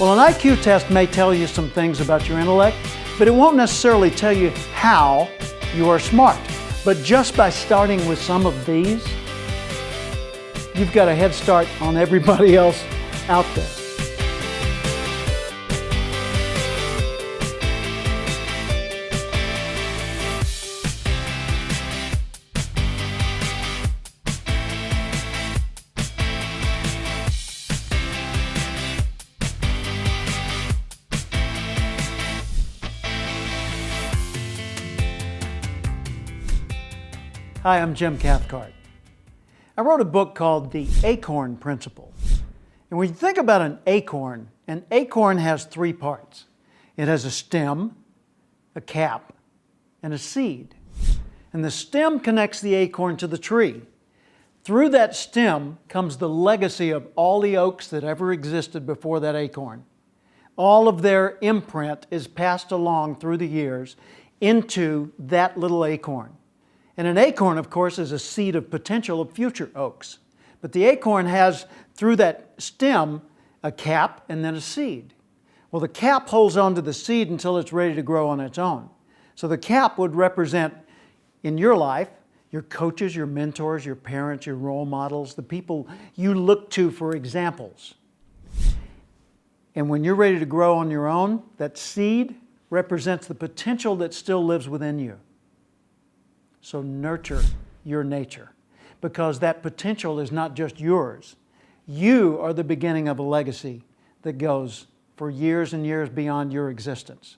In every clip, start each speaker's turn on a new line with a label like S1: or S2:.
S1: Well, an IQ test may tell you some things about your intellect, but it won't necessarily tell you how you are smart. But just by starting with some of these, you've got a head start on everybody else out there. Hi, I'm Jim Cathcart. I wrote a book called The Acorn Principle. And when you think about an acorn has three parts. It has a stem, a cap, and a seed. And the stem connects the acorn to the tree. Through that stem comes the legacy of all the oaks that ever existed before that acorn. All of their imprint is passed along through the years into that little acorn. And an acorn, of course, is a seed of potential of future oaks. But the acorn has, through that stem, a cap and then a seed. Well, the cap holds on to the seed until it's ready to grow on its own. So the cap would represent, in your life, your coaches, your mentors, your parents, your role models, the people you look to for examples. And when you're ready to grow on your own, that seed represents the potential that still lives within you. So nurture your nature, because that potential is not just yours. You are the beginning of a legacy that goes for years and years beyond your existence.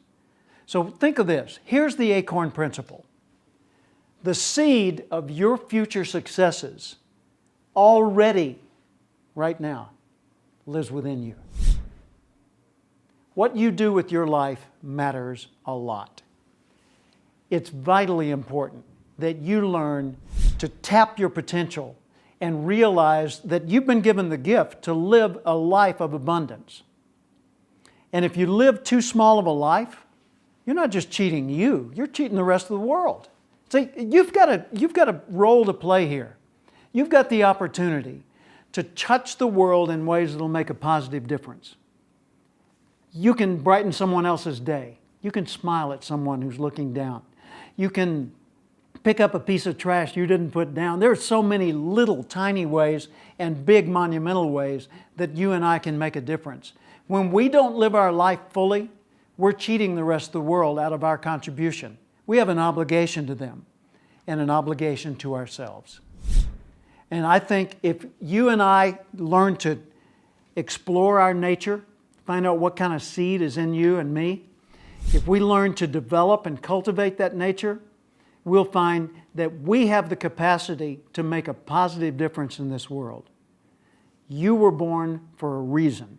S1: So think of this. Here's the acorn principle. The seed of your future successes already, right now, lives within you. What you do with your life matters a lot. It's vitally important that you learn to tap your potential and realize that you've been given the gift to live a life of abundance. And if you live too small of a life, you're not just cheating you, you're cheating the rest of the world. See, you've got a role to play here. You've got the opportunity to touch the world in ways that will make a positive difference. You can brighten someone else's day. You can smile at someone who's looking down. You can pick up a piece of trash you didn't put down. There are so many little tiny ways and big monumental ways that you and I can make a difference. When we don't live our life fully, we're cheating the rest of the world out of our contribution. We have an obligation to them and an obligation to ourselves. And I think if you and I learn to explore our nature, find out what kind of seed is in you and me, if we learn to develop and cultivate that nature, we'll find that we have the capacity to make a positive difference in this world. You were born for a reason.